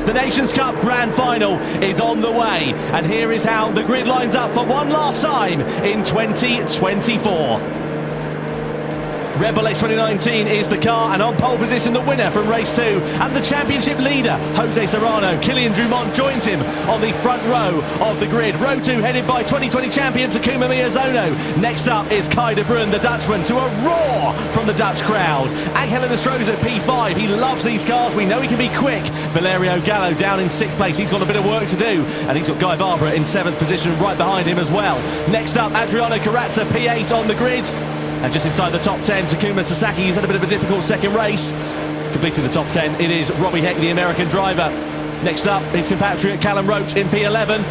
The Nations Cup Grand Final is on the way, and here is how the grid lines up for one last time in 2024. Rebel X 2019 is the car, and on pole position the winner from race 2 and the championship leader Jose Serrano. Kilian Drumont joins him on the front row of the grid. Row 2 headed by 2020 champion Takuma Miyazono. Next up is Kai de Bruyne, the Dutchman, to a roar from the Dutch crowd. Angel Enestrosa P5, he loves these cars, we know he can be quick. Valerio Gallo down in 6th place, he's got a bit of work to do, and he's got Guy Barbara in 7th position right behind him as well. Next up, Adriano Carazza P8 on the grid. And just inside the top 10, Takuma Sasaki, who's had a bit of a difficult second race. Completing the top 10, it is Robbie Heck, the American driver. Next up, his compatriot Callum Roach in P11.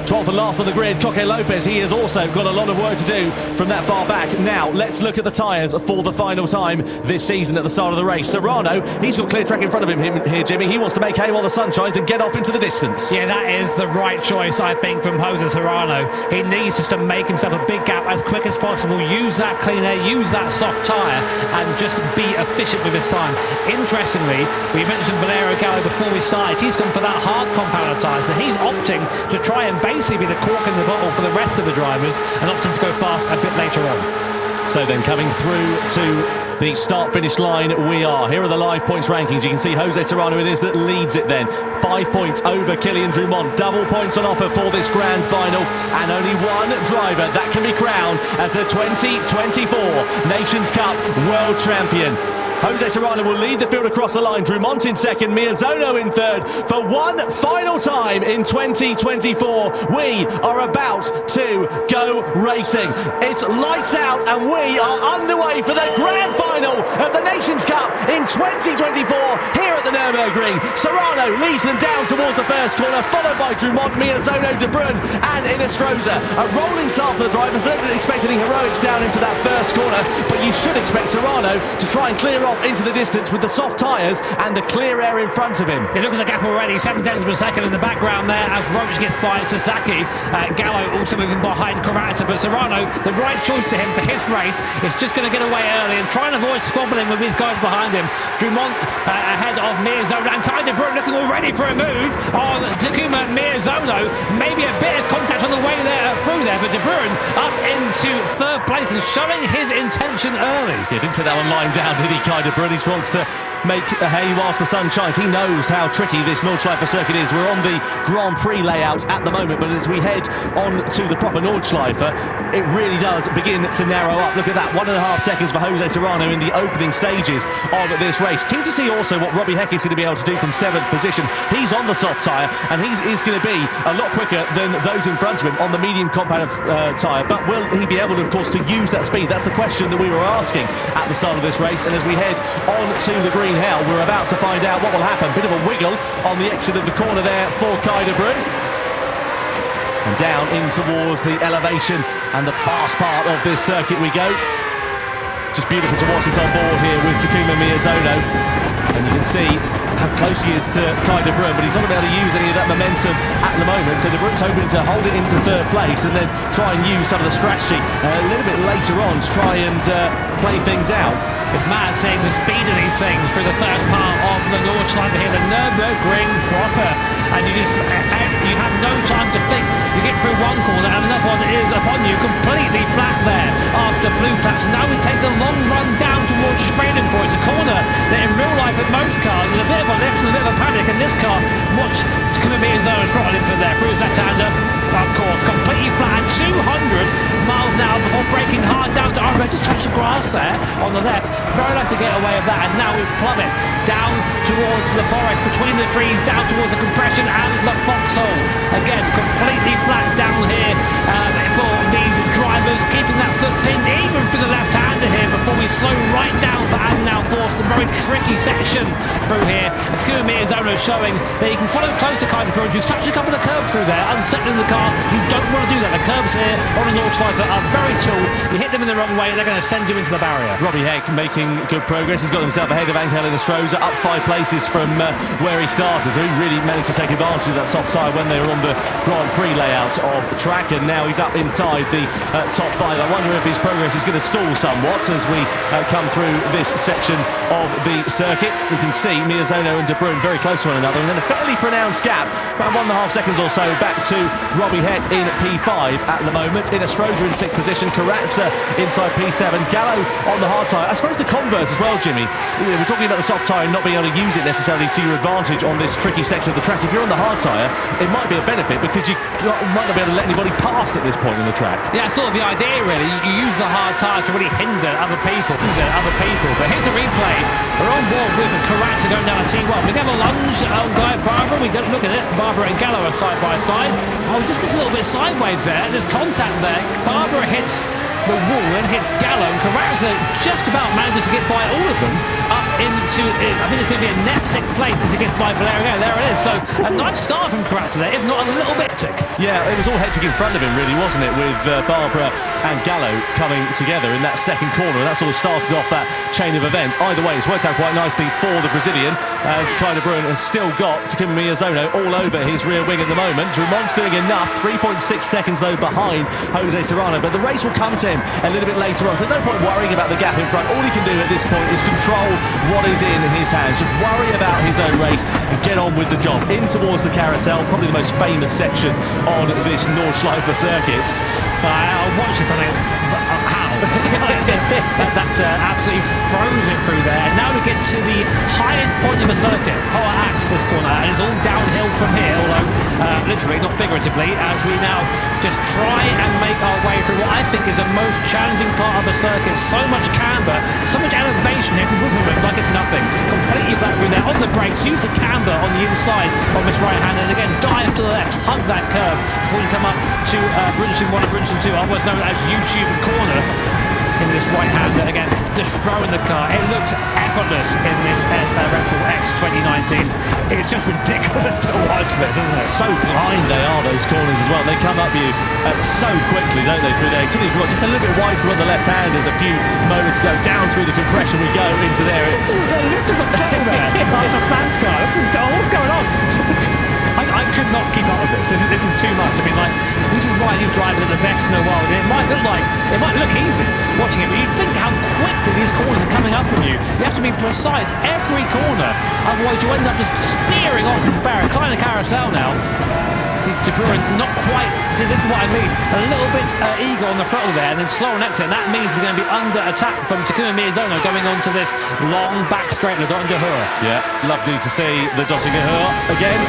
12th and last on the grid, Coque Lopez. He has also got a lot of work to do from that far back. Now, let's look at the tyres for the final time this season at the start of the race. Serrano, he's got clear track in front of him here, Jimmy. He wants to make hay while the sun shines and get off into the distance. Yeah, that is the right choice, I think, from Jose Serrano. He needs just to make himself a big gap as quick as possible, use that clean air, use that soft tyre, and just be efficient with his time. Interestingly, we mentioned Valerio Gallo before we started. He's gone for that hard compounder tyre, so he's opting to try and basically be the cork in the bottle for the rest of the drivers and opting to go fast a bit later on. So then coming through to the start-finish line we are. Here are the live points rankings. You can see Jose Serrano it is that leads it then. 5 points over Kilian Drumont. Double points on offer for this grand final. And only one driver that can be crowned as the 2024 Nations Cup World Champion. Jose Serrano will lead the field across the line. Drumont in second, Miyazono in third. For one final time in 2024, we are about to go racing. It's lights out and we are underway for the grand final of the Nations Cup in 2024 here at the Nürburgring. Serrano leads them down towards the first corner, followed by Drumont, Miyazono, de Bruyne and Enestrosa. A rolling start for the drivers. Don't expect any heroics down into that first corner, but you should expect Serrano to try and clear off into the distance with the soft tyres and the clear air in front of him. You look at the gap already, 7 tenths of a second in the background there as Roach gets by Sasaki. Gallo also moving behind Carazza, but Serrano, the right choice to him for his race, is just going to get away early and try and avoid squabbling with his guys behind him. Drumont ahead of Miyazono, and Kai de Bruyne looking already for a move on Takuma Miyazono. Maybe a bit of contact on the way there through there, but de Bruyne up into 3rd place and showing his intention early. Yeah, didn't take that one lying down, did he, Kai de Bruyne? He wants to make hay whilst the sun shines. He knows how tricky this Nordschleife circuit is. We're on the Grand Prix layout at the moment, but as we head on to the proper Nordschleife, it really does begin to narrow up. Look at that, 1.5 seconds for Jose Serrano in the opening stages of this race. Keen to see also what Robbie Heck is going to be able to do from 7th position. He's on the soft tyre, and he is going to be a lot quicker than those in front of him on the medium compound tyre. But will he be able, of course, to use that speed? That's the question that we were asking at the start of this race. And as we head on to the green hell, we're about to find out what will happen. Bit of a wiggle on the exit of the corner there for Kai de Bruyne. And down in towards the elevation and the fast part of this circuit we go. Just beautiful to watch this on board here with Takuma Miyazono. And you can see how close he is to Kai de Bruyne, but he's not able to use any of that momentum at the moment. So de Bruyne's hoping to hold it into 3rd place and then try and use some of the strategy a little bit later on to try and play things out. It's mad seeing the speed of these things through the first part of the Nordschleife here, the Nürburgring proper, and you have no time to think. You get through one corner and another one is upon you, completely flat there after Flugplatz. Now we take the long run down towards Schwedenkreuz, a corner that in real life at most cars is a bit of a lift and a bit of a panic, and this car, watch Takuma Miyazono's throttle input there through his left-hander. Of course, completely flat at 200 miles an hour before braking hard down to Armstrong, just touch the grass there on the left. Very lucky to get away with that, and now we plummet down towards the forest, between the trees, down towards the compression and the foxhole. Again, completely flat down here for these drivers, keeping that foot pinned even for the left-hander here before we slow right down for Adenauer Force, the very tricky section through here. And Takuma Miyazono showing that he can follow close to Kai de Bruyne, who's touched a couple of curbs through there, unsettling the car. You don't want to do that. The curbs here on a Nordschleife are very tall. You hit them in the wrong way, they're going to send you into the barrier. Robbie Heck making good progress. He's got himself ahead of Angel Enestrosa, up 5 places from where he started. So he really managed to take advantage of that soft tyre when they were on the Grand Prix layout of the track, and now he's up inside the top 5. I wonder if his progress is going to stall somewhat as we come through this section section of the circuit. We can see Mierzone and De Bruyne very close to one another, and then a fairly pronounced gap, around 1.5 seconds or so, back to Robbie Heck in P5 at the moment. In Astroza in 6th position, Karatza inside P7, Gallo on the hard tyre. I suppose the converse as well, Jimmy. We're talking about the soft tyre and not being able to use it necessarily to your advantage on this tricky section of the track. If you're on the hard tyre, it might be a benefit because you might not be able to let anybody pass at this point in the track. Yeah, sort of the idea really. You use the hard tyre to really hinder other people. But here's a replay. We're on board with Karatza going down a T1. We have a lunge on Guy Barbara. We don't look at it. Barbara and Gallo are side by side. Oh, just gets a little bit sideways there. There's contact there. Barbara hits the wall and hits Gallo, and Karatza just about manages to get by all of them up into, I think it's going to be a net 6th place once he gets by Valerio. There it is. So a nice start from Karatza there, if not a little bit hectic. Yeah, it was all hectic in front of him really, wasn't it, with Barbara and Gallo coming together in that second corner, and that sort of started off that chain of events. Either way, it's worked out quite nicely for the Brazilian, as Kai de Bruyne has still got Takuma Mierzone all over his rear wing at the moment. Drumont's doing enough, 3.6 seconds though behind Jose Serrano, but the race will come to him a little bit later on, so there's no point worrying about the gap in front. All he can do at this point is control what is in his hands, just worry about his own race and get on with the job. In towards the carousel, probably the most famous section on this Nordschleife circuit. I'll watch this, I think, how? that absolutely froze it through there. And now we get to the highest point of the circuit, Hoa Axe, this corner, and it's all downhill from here, although literally, not figuratively, as we now just try and make our way through what I think is the most challenging part of the circuit. So much camber, so much elevation here from Woodman, like it's nothing. Completely flat through there. On the brakes, use the camber on the inside of this right hand, and again, dive to the left, hug that curve before you come up to Bridgestone 1 and Bridgestone 2, otherwise known as YouTube corner. In this right-hander, again, just throwing the car. It looks effortless in this Red Bull X 2019. It's just ridiculous to watch this, isn't it? So blind they are, those corners as well. They come up you so quickly, don't they, through there. Just a little bit wide from on the left hand. There's a few moments to go. Down through the compression we go into there. Just a lift of the throttle there. After Fans car. What's going on? I could not keep up with this. This is too much. I mean, like, this is why these drivers are the best in the world. It might look easy watching it, but you think how quickly these corners are coming up on you. You have to be precise every corner, otherwise you end up just spearing off into the barrier. Climbing the carousel now. See, De Bruyne not quite. See, this is what I mean. A little bit eager on the throttle there, and then slower on exit. And that means he's going to be under attack from Takuma Mierzone going onto this long back straight. Le Dottinger. Yeah, lovely to see the Dottinger again.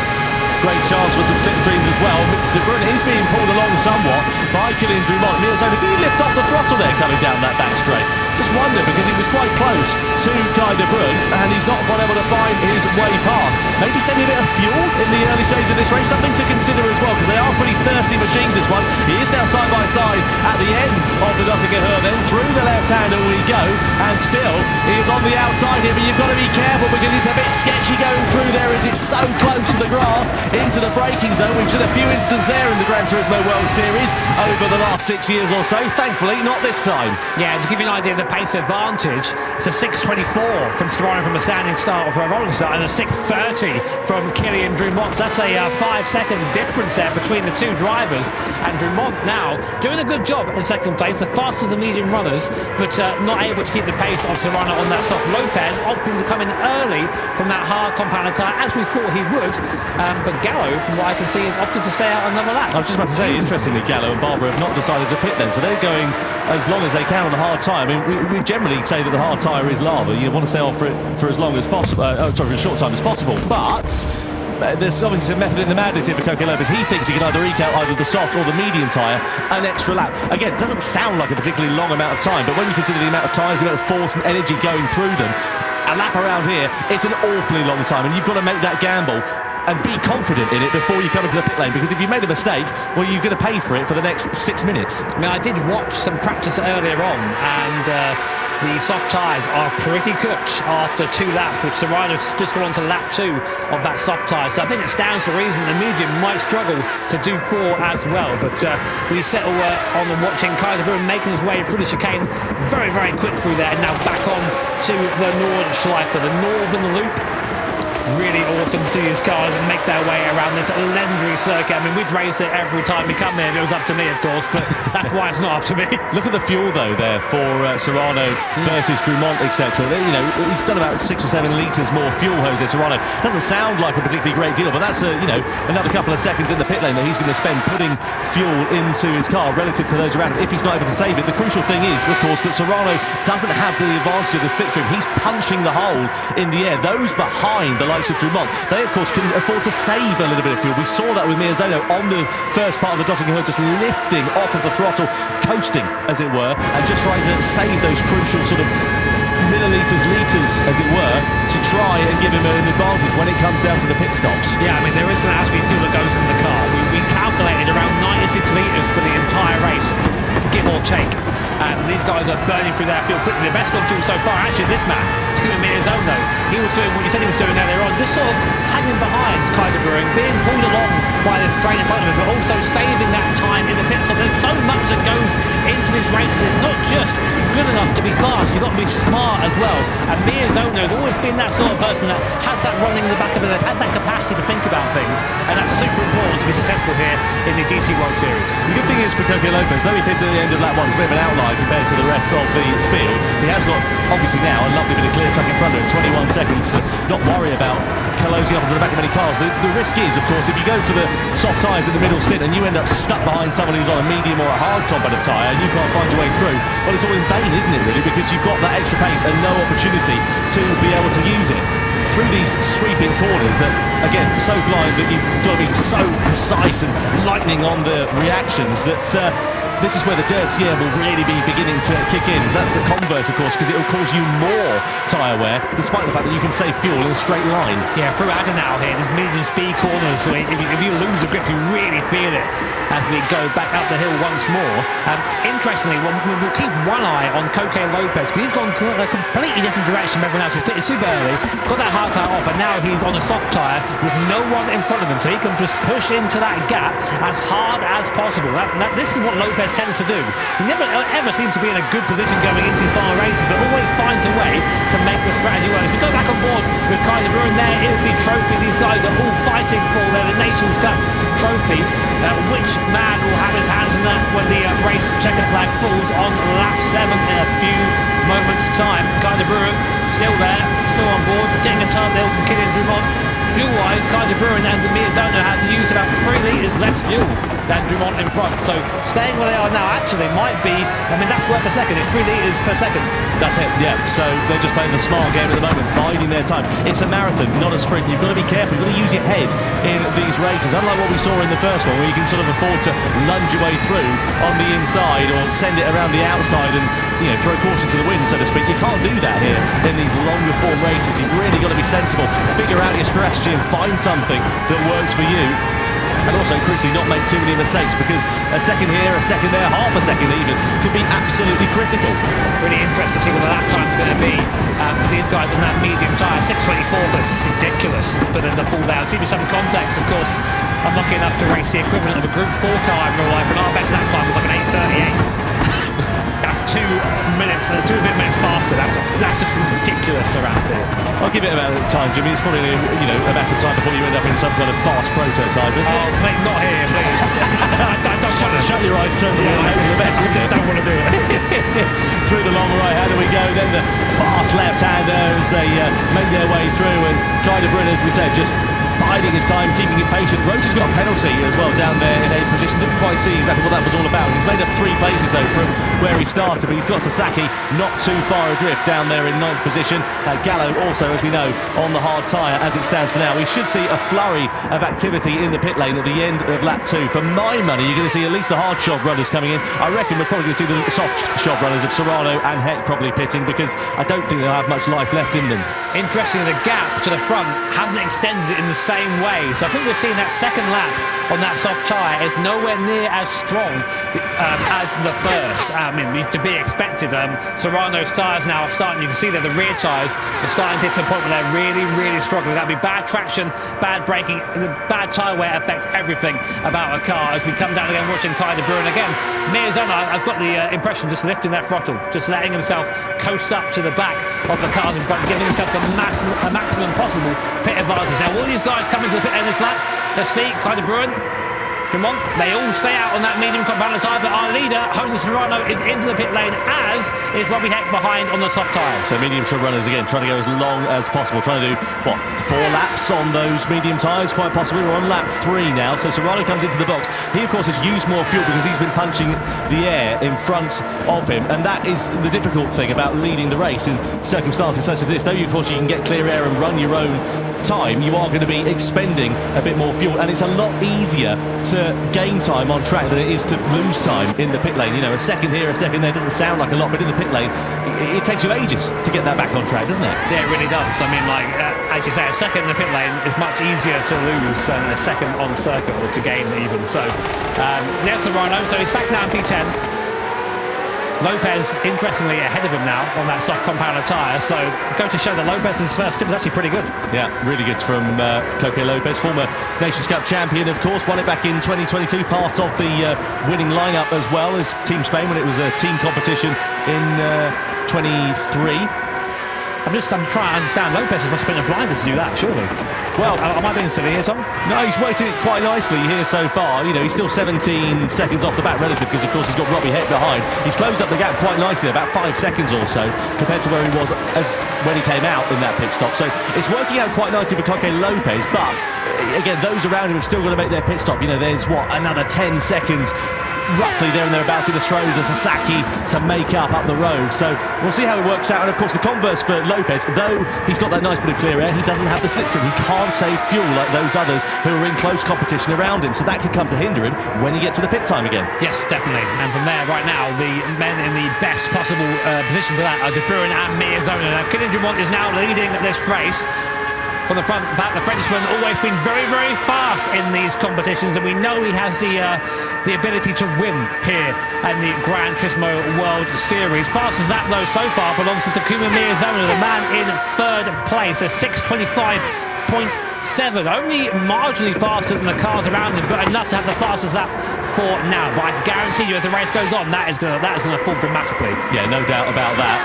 Great chance for some slipstreams as well. De Bruyne is being pulled along somewhat by Kylian Drumont. Mierzone, did he lift off the throttle there coming down that back straight? Just wonder, because he was quite close to Kai de Bruyne and he's not quite able to find his way past. Maybe sending a bit of fuel in the early stage of this race, something to consider as well, because they are pretty thirsty machines, this one. He is now side by side at the end of the Dottinger, then through the left-hander we go, and still he is on the outside here, but you've got to be careful because it's a bit sketchy going through there as it's so close to the grass, into the braking zone. We've seen a few incidents there in the Gran Turismo World Series over the last 6 years or so. Thankfully, not this time. Yeah, to give you an idea of the pace advantage, it's a 6.24 from Serrano from a standing start or from a rolling start, and a 6.30 from Kylian Drumont. So that's a 5-second difference there between the two drivers. And Drumont now doing a good job in second place, the faster of the medium runners, but not able to keep the pace of Serrano on that soft. Lopez opting to come in early from that hard compound tyre, as we thought he would. But Gallo, from what I can see, has opted to stay out another lap. I was just about to say, interestingly, Gallo and Barbara have not decided to pit then, so they're going as long as they can on the hard tyre. I mean, we generally say that the hard tyre is lava. You want to stay off for it for as long as possible, for as short time as possible. But there's obviously some method in the madness here for Coco Lopez. He thinks he can either eke out either the soft or the medium tyre an extra lap. Again, it doesn't sound like a particularly long amount of time, but when you consider the amount of tyres, the amount of force and energy going through them, a lap around here, it's an awfully long time, and you've got to make that gamble and be confident in it before you come into the pit lane, because if you made a mistake, well, you're going to pay for it for the next 6 minutes. I mean, I did watch some practice earlier on, and the soft tyres are pretty cooked after 2 laps, with Serrano's just gone on to lap 2 of that soft tyre. So I think it stands to reason the medium might struggle to do 4 as well. But we settle on and watching Kai de Bruyne making his way through the chicane, very, very quick through there, and now back on to the Nordschleife, the northern loop. Really awesome to see these cars make their way around this legendary circuit. I mean, we'd race it every time we come here if it was up to me, of course, but that's why it's not up to me. Look at the fuel, though, there for Serrano versus Dumont, etc. You know, he's done about 6 or 7 litres more fuel, Jose Serrano. Doesn't sound like a particularly great deal, but that's, you know, another couple of seconds in the pit lane that he's going to spend putting fuel into his car relative to those around him if he's not able to save it. The crucial thing is, of course, that Serrano doesn't have the advantage of the slipstream. He's punching the hole in the air. Those behind the likes of Dumont, they of course can afford to save a little bit of fuel. We saw that with Miyazono on the first part of the Nottingham Hill, just lifting off of the throttle, coasting as it were, and just trying to save those crucial sort of millilitres, litres as it were, to try and give him an advantage when it comes down to the pit stops. Yeah, I mean, there is going to have to be fuel that goes in the car. We calculated around 96 litres for the entire race, give or take. And these guys are burning through their fuel quickly. The best on fuel so far actually is this man, Takuma Miyazono. He was doing what you said he was doing earlier on, just sort of hanging behind Kaiser Brewing, being pulled along by this train in front of him, but also saving that time in the pit stop. There's so much that goes into these races. It's not just good enough to be fast, you've got to be smart as well. And Miyazono has always been that sort of person that has that running in the back of his head, had that capacity to think about things, and that's super important to be successful here in the GT World Series. The good thing is for Coco Lopez, though he pits at the end of lap 1, it's a bit of an outlier compared to the rest of the field. He has got, obviously now, a lovely bit of clear track in front of him, 21 seconds to not worry about closing up onto the back of many cars. The risk is, of course, if you go for the soft tyres at the middle stint and you end up stuck behind someone who's on a medium or a hard competitive tyre and you can't find your way through, well, it's all in vain, isn't it, really? Because you've got that extra pace and no opportunity to be able to use it through these sweeping corners that, again, so blind that you've got to be so precise and lightning on the reactions that this is where the dirty air will really be beginning to kick in. That's the converse, of course, because it will cause you more tyre wear, despite the fact that you can save fuel in a straight line. Yeah, through Adenau here, there's medium speed corners, so if you lose the grip, you really feel it as we go back up the hill once more. Interestingly, we'll keep one eye on Coque Lopez, because he's gone a completely different direction from everyone else. He's pitted super early, got that hard tyre off, and now he's on a soft tyre with no one in front of him, so he can just push into that gap as hard as possible. This is what Lopez tends to do. He never ever seems to be in a good position going into his final races, but always finds a way to make the strategy work. So go back on board with Kaiser Brewing. There is the trophy. These guys are all fighting for the Nations Cup trophy. Which man will have his hands in that when the race checkered flag falls on lap 7 in a few moments' time? Kaiser Brewing still there, still on board, getting a time there from Kylian Dumont. Fuel-wise, Kaiser Brewing and Miyazono have used about 3 litres less fuel than Dumont in front. So staying where they are now actually might be, I mean, that's worth a second. It's 3 litres per second. That's it, yeah. So they're just playing the smart game at the moment, biding their time. It's a marathon, not a sprint. You've got to be careful. You've got to use your head in these races. Unlike what we saw in the first one, where you can sort of afford to lunge your way through on the inside or send it around the outside and, you know, throw caution to the wind, so to speak. You can't do that here in these longer form races. You've really got to be sensible, figure out your strategy and find something that works for you. And also, crucially, not make too many mistakes, because a second here, a second there, half a second even, could be absolutely critical. Really interesting to see what the lap time's going to be for these guys on that medium tyre. 6:24, this is ridiculous for them to fall down. To give you some context, of course, I'm lucky enough to race the equivalent of a Group 4 car in real life, and our best lap time was like an 8:38. That's 2 minutes, 2 and a bit minutes faster. That's just ridiculous around here. I'll give it about time, Jimmy. It's probably a matter of time before you end up in some kind of fast prototype, isn't it? Oh, mate, not here, please. Shut your eyes, turn the wheel, hope for the best. I just don't want to do it. Through the long right, how do we go? Then the fast left-hander as they make their way through, and Kaiser Brewing, as we said, just biding his time, keeping it patient. Roach has got a penalty as well down there in 8th position. Didn't quite see exactly what that was all about. He's made up 3 places though from where he started, but he's got Sasaki not too far adrift down there in 9th position. Gallo also, as we know, on the hard tyre as it stands for now. We should see a flurry of activity in the pit lane at the end of lap 2. For my money, you're going to see at least the hard shod runners coming in. I reckon we're probably going to see the soft shod runners of Serrano and Heck probably pitting, because I don't think they'll have much life left in them. Interestingly, the gap to the front hasn't extended in the same way. So I think we're seeing that second lap on that soft tyre is nowhere near as strong as the first. I mean, to be expected. Serrano's tyres now are starting, you can see that the rear tyres are starting to get to the point where they're really, really struggling. That'd be bad traction, bad braking, the bad tyre wear affects everything about a car. As we come down again, watching Kai de Bruin again. Mirzona, I've got the impression, just lifting that throttle, just letting himself coast up to the back of the cars in front, giving himself the maximum possible pit advantage. Now, all these guys coming to the pit end this lap. Let's see, Kai de Bruin, Drummond, they all stay out on that medium compound tyre, but our leader, Jose Serrano, is into the pit lane, as is Robbie Heck behind on the soft tyres. So medium trim runners again, trying to go as long as possible, trying to do, what, 4 laps on those medium tyres, quite possibly. We're on lap 3 now, so Serrano comes into the box. He, of course, has used more fuel because he's been punching the air in front of him, and that is the difficult thing about leading the race in circumstances such as this. Though, of course, you can get clear air and run your own time, you are going to be expending a bit more fuel, and it's a lot easier to gain time on track than it is to lose time in the pit lane. You know, a second here, a second there doesn't sound like a lot, but in the pit lane it takes you ages to get that back on track, doesn't it? Yeah, it really does. I mean, like, as you say, a second in the pit lane is much easier to lose than a second on circuit, or to gain even. So there's Serrano, so he's back now in P10. Lopez, interestingly, ahead of him now on that soft compounder tyre, so it goes to show that Lopez's first stint was actually pretty good. Yeah, really good from Coque Lopez, former Nations Cup champion, of course, won it back in 2022, part of the winning lineup as well as Team Spain when it was a team competition in 23. I'm trying to understand. Lopez must have been a blinder to do that, surely. Well, am I being silly here, Tom? No, he's waited it quite nicely here so far. You know, he's still 17 seconds off the back relative because, of course, he's got Robbie Heck behind. He's closed up the gap quite nicely, about 5 seconds or so, compared to where he was when he came out in that pit stop. So it's working out quite nicely for Coque Lopez, but, again, those around him have still got to make their pit stop. You know, there's, another 10 seconds roughly there and thereabouts in Astroza, Sasaki to make up the road. So we'll see how it works out. And of course the converse for Lopez, though he's got that nice bit of clear air, he doesn't have the slip string. He can't save fuel like those others who are in close competition around him. So that could come to hinder him when he gets to the pit time again. Yes, definitely. And from there, right now, the men in the best possible position for that are De Bruin and Mirzona. Now, Kylian Drummond is now leading this race. From the front back, the Frenchman always been very, very fast in these competitions, and we know he has the ability to win here in the Gran Turismo World Series. Fast as that, though, so far belongs to Takuma Mirzona, the man in 3rd place, a 6:25.7, only marginally faster than the cars around him, but enough to have the fastest lap for now. But I guarantee you, as the race goes on, that is going to fall dramatically. Yeah, no doubt about that.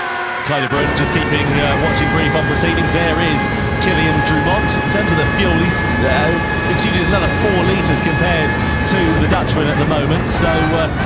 Kai de Bruin just keeping watching brief on proceedings. There is Kylian Drummond. In terms of the fuel, he's exuded another 4 litres compared to the Dutchman at the moment. So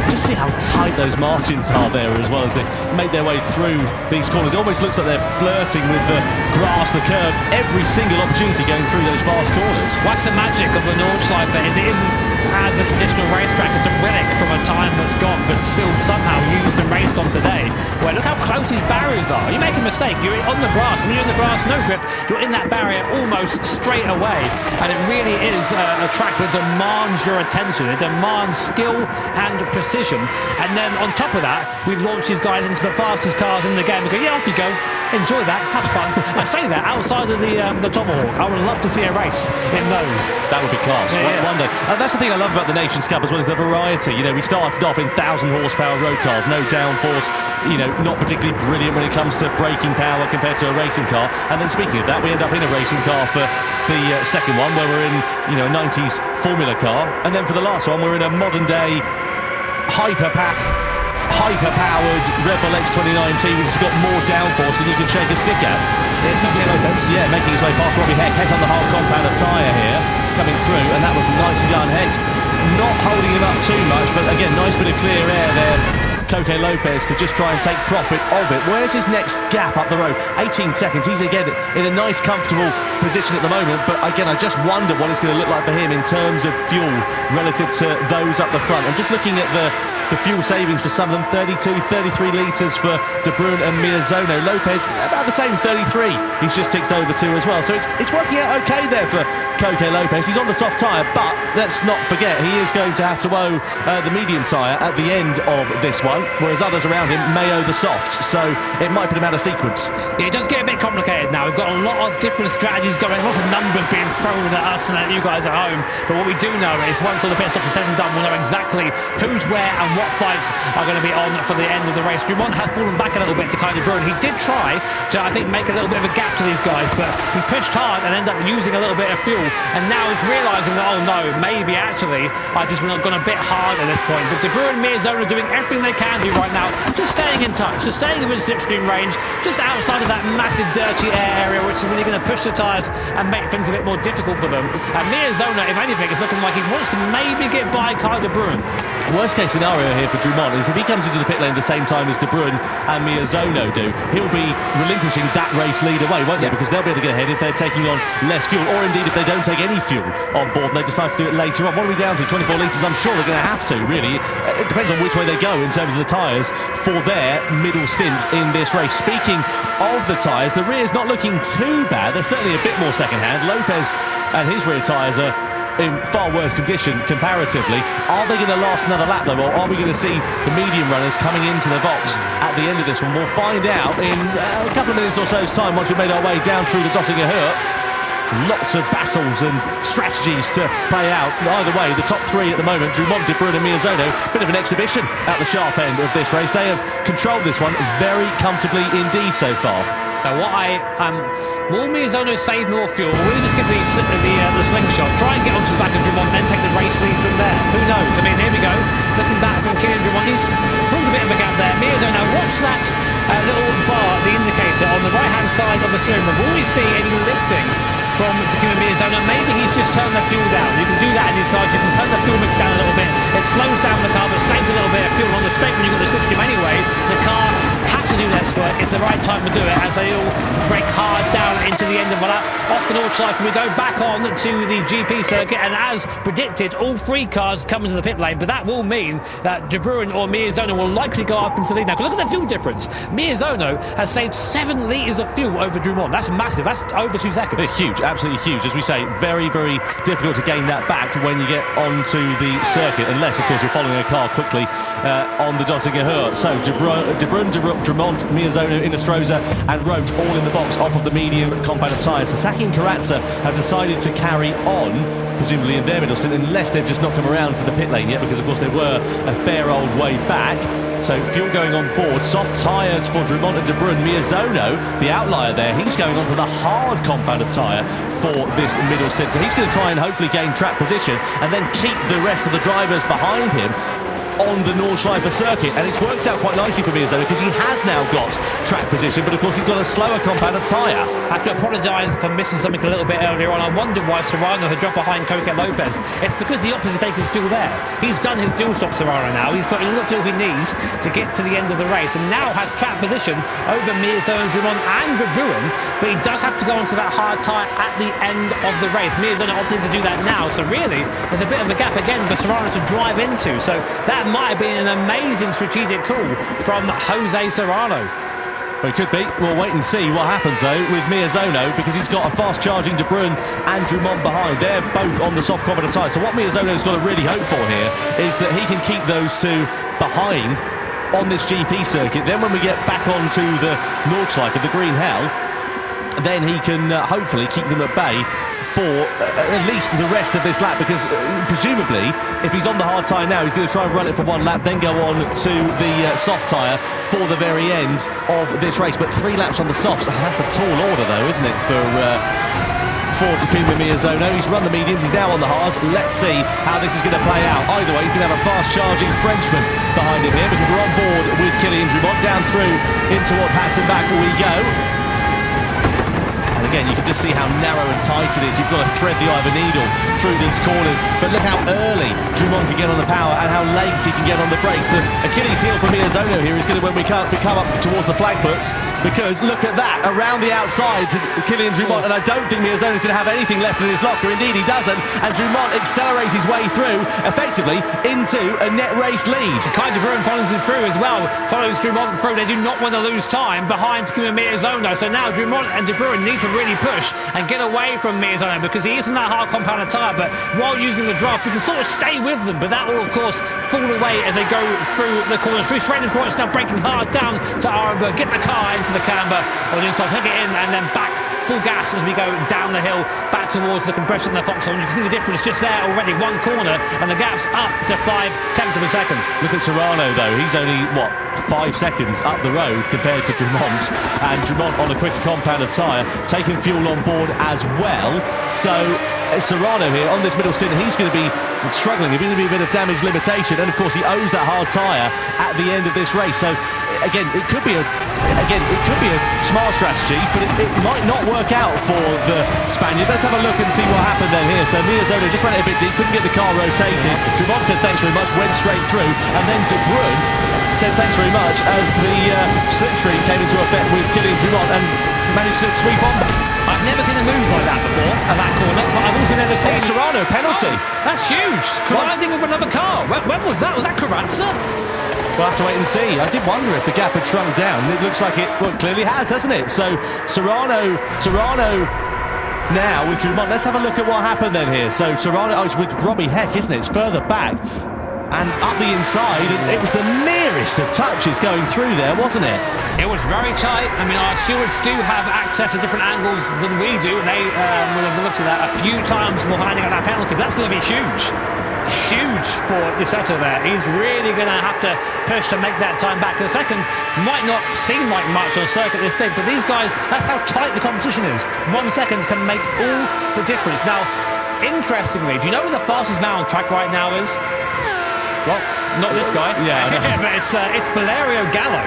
just see how tight those margins are there as well as they make their way through these corners. It almost looks like they're flirting with the grass, the curb, every single opportunity going through those fast corners. What's the magic of the Nordschleife is it isn't as a traditional racetrack. It's a relic from a time that's gone, but still somehow used and raced on today. Well, look how close these barriers are. You make a mistake, you're on the grass. When you're in the grass, no grip, you're in that barrier almost straight away. And it really is a track that demands your attention. It demands skill and precision. And then on top of that, we've launched these guys into the fastest cars in the game. We go, yeah, off you go. Enjoy that, have fun. I say that outside of the Tomahawk. I would love to see a race in those. That would be class. One day. That's the thing I love about the Nations Cup as well as the variety. You know, we started off in 1,000 horsepower road cars, no downforce, you know, not particularly brilliant when it comes to braking power compared to a racing car. And then speaking of that, we end up in a racing car for the second one, where we're in, you know, a 90s Formula car. And then for the last one, we're in a modern day hyper-powered Rebel X 2019, which has got more downforce than you can shake a stick at. This is Lopez. Yeah, making his way past Robbie Heck. Heck on the hard compounder tyre here, coming through, and that was nicely done. Heck not holding him up too much, but again, nice bit of clear air there. Coque Lopez to just try and take profit of it. Where's his next gap up the road? 18 seconds. He's again in a nice, comfortable position at the moment, but again, I just wonder what it's going to look like for him in terms of fuel relative to those up the front. I'm just looking at the the fuel savings for some of them, 32, 33 litres for De Bruyne and Miezono. Lopez, about the same, 33. He's just ticked over to as well. So it's working out okay there for Coque Lopez. He's on the soft tyre, but let's not forget, he is going to have to owe the medium tyre at the end of this one, whereas others around him may owe the soft. So it might put him out of sequence. Yeah, it does get a bit complicated now. We've got a lot of different strategies going, a lot of numbers being thrown at us and at you guys at home. But what we do know is once all the pit stops are said and done, we'll know exactly who's where and what fights are going to be on for the end of the race. Dumont has fallen back a little bit to kind of Bruyne. He did try to, I think, make a little bit of a gap to these guys, but he pushed hard and ended up using a little bit of fuel. And now he's realising that, oh no, maybe actually I just gone a bit hard at this point. But De Bruyne and Miezono are doing everything they can do right now, just staying in touch, just staying within slipstream range, just outside of that massive dirty air area, which is really going to push the tyres and make things a bit more difficult for them. And Miezono, if anything, is looking like he wants to maybe get by Kyle De Bruyne. Worst case scenario here for Dumont is if he comes into the pit lane at the same time as De Bruyne and Miezono do, he'll be relinquishing that race lead away, won't they? Because they'll be able to get ahead if they're taking on less fuel, or indeed if they don't take any fuel on board and they decide to do it later on. What are we down to? 24 litres? I'm sure they're going to have to, really. It depends on which way they go in terms of the tyres for their middle stint in this race. Speaking of the tyres, the rear's not looking too bad. They're certainly a bit more second-hand. Lopez and his rear tyres are in far worse condition comparatively. Are they going to last another lap though, or are we going to see the medium runners coming into the box at the end of this one? We'll find out in a couple of minutes or so's time once we've made our way down through the Dottinger Hurt. Lots of battles and strategies to play out. Either way, the top three at the moment, Dumont, De Bruyne and Miezono, bit of an exhibition at the sharp end of this race. They have controlled this one very comfortably indeed so far. Now will Miezono save more fuel? Will he just get the slingshot, try and get onto the back of Dumont, then take the race lead from there? Who knows? I mean, here we go. Looking back from Kylian Dumont, he's pulled a bit of a gap there. Miezono, watch that little bar, the indicator on the right-hand side of the steering wheel. Will we see any lifting from Takuma Miezono? Maybe he's just turned the fuel down. You can do that in these cars. You can turn the fuel mix down a little bit. It slows down the car, but saves a little bit of fuel on the straight when you've got the slipstream anyway. The car has to do less work. It's the right time to do it as they all break hard down into the end of the lap. Off the Nordschleife, we go back on to the GP circuit, and as predicted, all three cars come into the pit lane, but that will mean that De Bruyne or Miezono will likely go up into the lead now. Look at the fuel difference. Miezono has saved 7 litres of fuel over Dumont. That's massive. That's over 2 seconds. It's huge, absolutely huge. As we say, very, very difficult to gain that back when you get onto the circuit, unless, of course, you're following a car quickly on the Dottinger Hurt. So De Bruyne, Dumont, Miezono, Inestrosa and Roach all in the box off of the medium compound of tyres. Sasaki and Karatsa have decided to carry on, presumably in their middle stint, unless they've just not come around to the pit lane yet, because of course they were a fair old way back. So fuel going on board, soft tyres for Dumont and De Bruyne. Miezono, the outlier there, he's going onto the hard compound of tyre for this middle stint. So he's going to try and hopefully gain track position and then keep the rest of the drivers behind him on the Nordschleife circuit, and it's worked out quite nicely for Miezono because he has now got track position, but of course he's got a slower compound of tyre. I have to apologise for missing something a little bit earlier on. I wondered why Serrano had dropped behind Coque Lopez. It's because the opposite take is still there. He's done his dual stop, Serrano, now. He's putting all the fuel he needs to get to the end of the race, and now has track position over Miezono, Dumont and De Bruyne, but he does have to go onto that hard tyre at the end of the race. Miezono opting to do that now, so really there's a bit of a gap again for Serrano to drive into. So that might have been an amazing strategic call from Jose Serrano. Well, it could be. We'll wait and see what happens though with Miezono, because he's got a fast charging De Bruyne and Dumont behind. They're both on the soft compound of tyre. So what Miezono's got to really hope for here is that he can keep those two behind on this GP circuit. Then when we get back onto the Nordschleife of the Green Hell, then he can hopefully keep them at bay for at least the rest of this lap, because presumably if he's on the hard tyre now, he's going to try and run it for one lap, then go on to the soft tyre for the very end of this race. But 3 laps on the softs, that's a tall order though, isn't it, for Takuma Miezono. He's run the mediums, he's now on the hards. Let's see how this is going to play out. Either way, you can have a fast charging Frenchman behind him here, because we're on board with Kylian Dumont. Down through in towards Hassenbach we go. again, you can just see how narrow and tight it is. You've got to thread the eye of a needle through these corners. But look how early Drummond can get on the power and how late he can get on the brakes. The Achilles heel for Miyazono here is going to, when we come up towards the flag puts, because look at that, around the outside to Kylian Drummond, and I don't think Miyazono is going to have anything left in his locker. Indeed, he doesn't, and Drummond accelerates his way through, effectively, into a net race lead. Kind of Bruin follows him through as well, follows Drummond through. They do not want to lose time behind Miyazono, so now Drummond and De Bruin need to really push and get away from Miyazono, because he isn't that hard compounded tyre, but while using the drafts, he can sort of stay with them, but that will, of course, fall away as they go through the corners. Through straight and Croix, now breaking hard down to Arenberg, get the car into the camber on the inside, hook it in, and then back full gas as we go down the hill back towards the compression and the Foxhole. You can see the difference just there already, one corner, and the gap's up to 5/10 of a second. Look at Serrano though, he's only, what, 5 seconds up the road compared to Drummond, and Drummond on a quicker compound of tyre, taking fuel on board as well. So Serrano here on this middle stint, he's going to be struggling. There's going to be a bit of damage limitation, and of course he owes that hard tyre at the end of this race. So again, it could be a smart strategy, but it might not work out for the Spaniard. Let's have a look and see what happened then here. So Miyazono just ran it a bit deep, couldn't get the car rotated. Drummond said thanks very much, went straight through, and then De Bruin said thanks very much as the slipstream came into effect with Kylian Drummond and managed to sweep on back. I've never seen a move like that before at that corner, but I've also never seen Serrano penalty. That's huge. Colliding with another car. When was that? Was that Carranza? We'll have to wait and see. I did wonder if the gap had shrunk down. It looks like it clearly has, hasn't it? So Serrano now with Drummond. Let's have a look at what happened then here. So Serrano, it's with Robbie Heck, isn't it? It's further back and up the inside. And it was the merest of touches going through there, wasn't it? It was very tight. I mean, our stewards do have access to different angles than we do, and they will have looked at that a few times before handing out that penalty. But that's going to be huge. Huge for Iseto there. He's really going to have to push to make that time back. The second might not seem like much on a circuit this big, but these guys, that's how tight the competition is. 1 second can make all the difference. Now, interestingly, do you know who the fastest man on track right now is? Well, not this guy. Yeah, but it's Valerio Gallo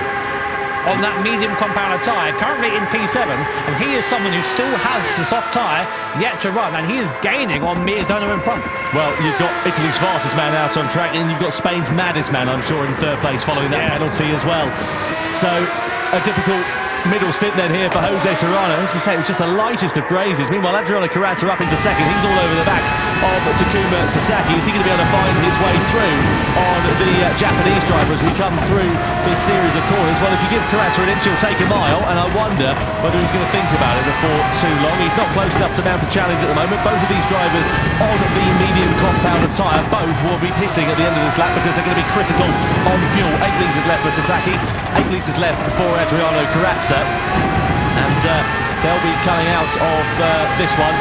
on that medium compounded tyre, currently in P7, and he is someone who still has the soft tyre yet to run, and he is gaining on Miyazono in front. Well, you've got Italy's fastest man out on track, and you've got Spain's maddest man, I'm sure, in third place following that penalty as well. So, a difficult middle stint then here for Jose Serrano. As you say, it was just the lightest of grazes. Meanwhile, Adriano Carrazza up into second. He's all over the back of Takuma Sasaki. Is he going to be able to find his way through on the Japanese driver as we come through this series of corners? Well, if you give Carrazza an inch, he'll take a mile, and I wonder whether he's going to think about it for too long. He's not close enough to mount a challenge at the moment. Both of these drivers on the medium compound of tyre, both will be pitting at the end of this lap because they're going to be critical on fuel. 8 litres left for Sasaki, 8 litres left for Adriano Carrazza. And they'll be coming out of this one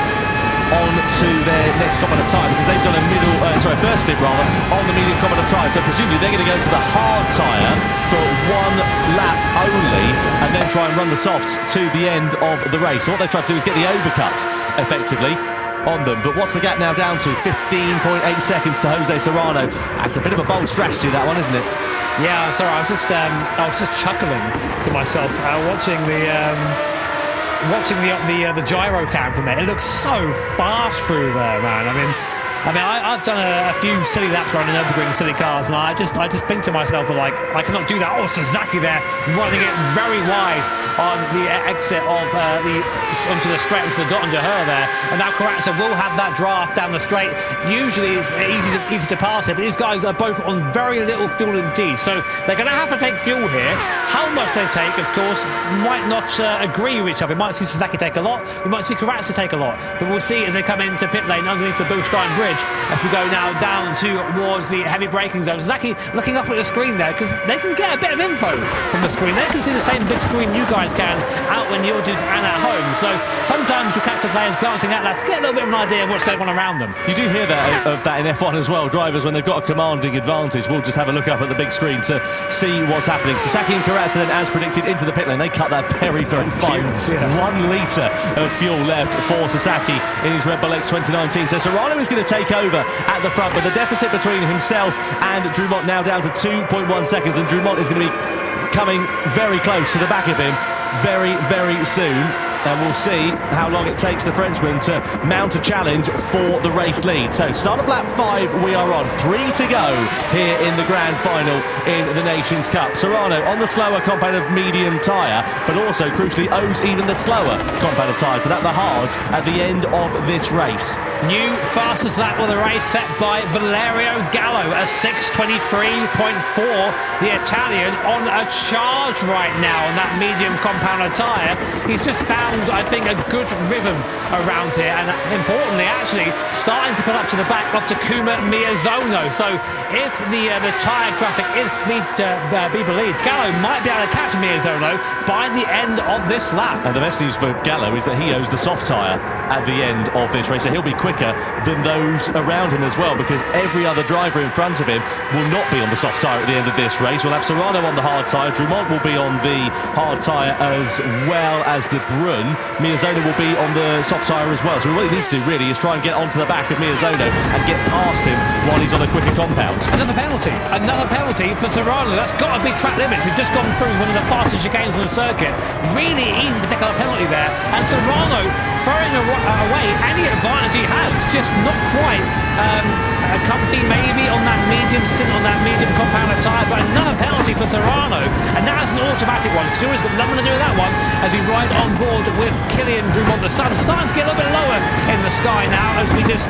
on to their next compound of tyre, because they've done a first stint rather on the medium compound of tyre, so presumably they're going to go to the hard tyre for 1 lap only and then try and run the softs to the end of the race. So what they've tried to do is get the overcut effectively on them. But what's the gap now down to? 15.8 seconds to Jose Serrano. That's a bit of a bold strategy, that one, isn't it? Yeah, sorry, I was just chuckling to myself watching the gyro cam from there. It looks so fast through there, man. I mean, I've done a few silly laps around the Nürburgring, silly cars, and I just think to myself, like, I cannot do that. Oh, Suzuki there, running it very wide on the exit of onto the straight, onto the dot under her there. And now Carrazza will have that draft down the straight. Usually it's easy to pass it, but these guys are both on very little fuel indeed. So they're going to have to take fuel here. How much they take, of course, might not agree with each other. We might see Suzuki take a lot, we might see Carrazza take a lot, but we'll see as they come into pit lane underneath the Bilstein Bridge as we go now down towards the heavy braking zone. Suzuki looking up at the screen there, because they can get a bit of info from the screen. They can see the same big screen you guys can out in the audience and at home. So sometimes you catch the players glancing at that to get a little bit of an idea of what's going on around them. You do hear that in F1 as well. Drivers, when they've got a commanding advantage, will just have a look up at the big screen to see what's happening. Sasaki and Carrazza then, as predicted, into the pit lane. They cut that very, very fine. 1 litre of fuel left for Sasaki in his Red Bull X 2019. So Serrano is going to take over at the front, but the deficit between himself and Drummond now down to 2.1 seconds, and Drummond is going to be coming very close to the back of him very, very soon. And we'll see how long it takes the Frenchman to mount a challenge for the race lead. So start of lap 5 we are on. 3 to go here in the grand final in the Nations Cup. Serrano on the slower competitive medium tyre, but also crucially owes even the slower competitive tyre. So that the hards at the end of this race. New fastest lap of the race set by Valerio Gallo, a 6:23.4. The Italian on a charge right now on that medium compounder tyre. He's just found, I think, a good rhythm around here, and importantly, actually starting to put up to the back of Takuma Miyazono. So if the tyre graphic is be believed, Gallo might be able to catch Miyazono by the end of this lap. And the best news for Gallo is that he owes the soft tyre at the end of this race, so he'll be quicker than those around him as well, because every other driver in front of him will not be on the soft tyre at the end of this race. We'll have Serrano on the hard tyre, Drumont will be on the hard tyre as well as De Bruyne. Miyazono will be on the soft tyre as well. So what he needs to do really is try and get onto the back of Miyazono and get past him while he's on a quicker compound. Another penalty for Serrano. That's got to be track limits. We've just gone through one of the fastest chicanes on the circuit. Really easy to pick up a penalty there, and Serrano throwing away any advantage he has, just not quite comfy maybe on that medium stint on that medium compounder tyre. But another penalty for Serrano, and that's an automatic one. Stewart's got nothing to do with that one as we ride on board with Kylian Drumont. The sun starting to get a little bit lower in the sky now as we just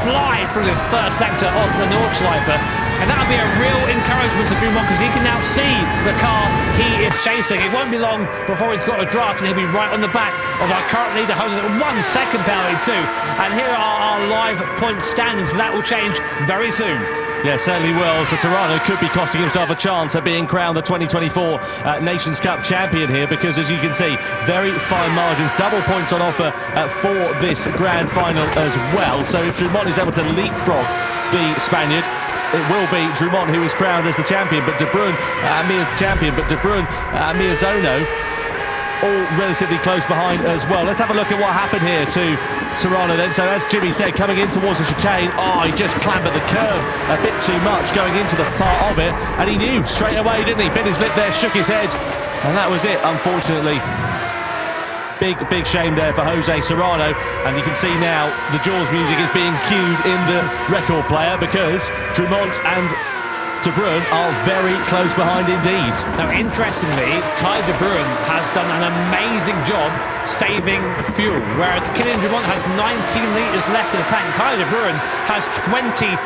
fly through this first sector of the Nordschleife. And that'll be a real encouragement to Drumont, because he can now see the car he is chasing. It won't be long before he's got a draft and he'll be right on the back of our current leader, holding 1 second penalty too. And here are our live point standings, but that will change very soon. Yeah, certainly will. So Serrano could be costing himself a chance at being crowned the 2024 Nations Cup champion here, because as you can see, very fine margins, double points on offer for this grand final as well. So if Drumont is able to leapfrog the Spaniard, it will be Drumont who is crowned as the champion, but De Bruyne, Miyazono, all relatively close behind as well. Let's have a look at what happened here to Serrano then. So as Jimmy said, coming in towards the chicane, he just clambered the curb a bit too much going into the part of it, and he knew straight away, didn't he? Bit his lip there, shook his head, and that was it, unfortunately. Big shame there for Jose Serrano, and you can see now the Jaws music is being cued in the record player, because Drumont and De Bruyne are very close behind indeed. Now, interestingly, Kai De Bruyne has done an amazing job saving fuel, whereas Kylian Drumont has 19 litres left in the tank. Kai De Bruyne has 26.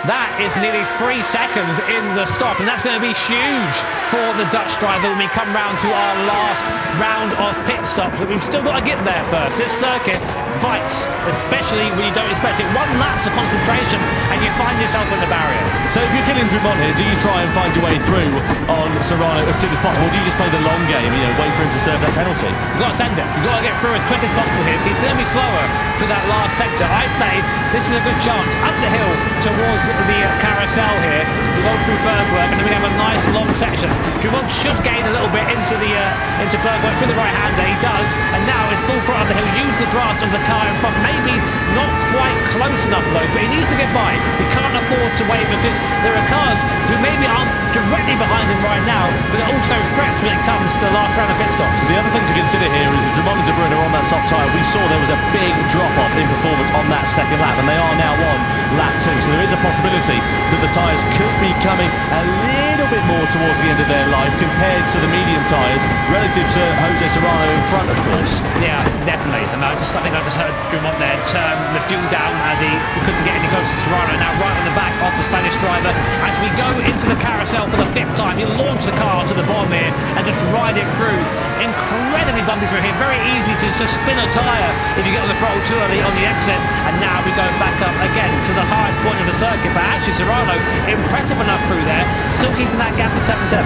That is nearly 3 seconds in the stop, and that's going to be huge for the Dutch driver when we come round to our last round of pit stops. But we've still got to get there first. This circuit bites, especially when you don't expect it. 1 lapse of concentration and you find yourself in the barrier. So if you're Kylian Drumont here, do you try and find your way through on Serrano as soon as possible? Or do you just play the long game, wait for him to serve that penalty? You've got to send it. You've got to get through as quick as possible here. He's going to be slower through that last sector. I'd say this is a good chance. Up the hill towards the carousel here. We go through Bergwerk, and then we have a nice long section. Drumont should gain a little bit into Bergwerk through the right hand there. He does, and now it's full front of the hill. Use the draft of the car in front. Maybe not quite close enough though, but he needs to get by. He can't afford to wait, because there are cars who maybe aren't directly behind him right now, but it also threats when it comes to the last round of pit stops. The other thing to consider here is that Drumont and De Bruyne are on that soft tyre. We saw there was a big drop-off in performance on that second lap, and they are now on lap 2. So there is a possibility that the tyres could be coming a little bit more towards the end of their life compared to the medium tyres, relative to Jose Serrano in front, of course. Yeah, definitely. And I think I just heard Drumont there turn the fuel down as he couldn't get any closer to Serrano. Now right on the back of the Spanish driver as we go into the carousel for the 5th time. He'll launch the car to the bottom here and just ride it through. Incredibly bumpy through here. Very easy to just spin a tyre if you get on the throttle too early on the exit. And now we go back up again to the highest point of the circuit. But actually Serrano, impressive enough through there, still keeping that gap of 7/10.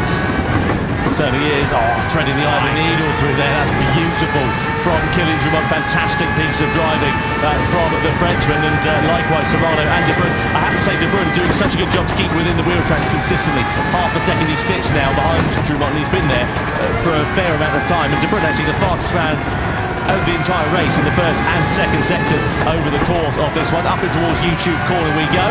Certainly is. Threading the eye of the needle through there. That's beautiful from Kylian Drumont. Fantastic piece of driving from the Frenchman, and likewise Serrano and De Bruyne. I have to say, De Bruyne doing such a good job to keep within the wheel tracks consistently. Half a second he sits now behind Drumont, and he's been there for a fair amount of time. And De Bruyne actually the fastest man over the entire race in the first and second sectors over the course of this one. Up and towards YouTube corner we go.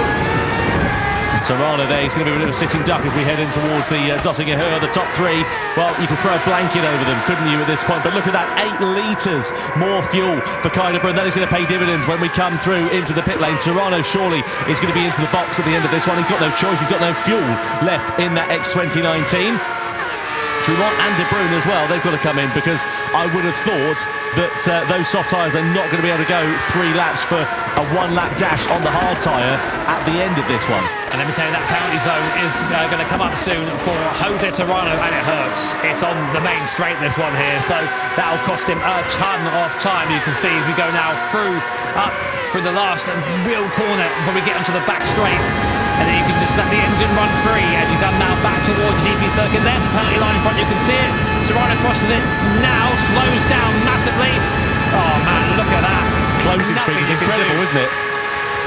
Serrano there, he's going to be a bit of a sitting duck as we head in towards the Dottinger Höhe, the top three. Well, you could throw a blanket over them, couldn't you, at this point? But look at that, 8 litres more fuel for Kai de Bruyne. That is going to pay dividends when we come through into the pit lane. Serrano surely is going to be into the box at the end of this one. He's got no choice, he's got no fuel left in that X2019. Dumont and De Bruyne as well, they've got to come in, because I would have thought that those soft tyres are not going to be able to go 3 laps for a 1-lap dash on the hard tyre at the end of this one. And let me tell you, that penalty zone is going to come up soon for Jose Serrano, and it hurts. It's on the main straight, this one here, so that'll cost him a ton of time. You can see as we go now up through the last real corner before we get onto the back straight. And then you can just let the engine run free as you come now back towards the GP circuit. There's the penalty line in front, you can see it. Serrano crosses it now, slows down massively. Oh man, look at that. Closing speed is incredible, isn't it?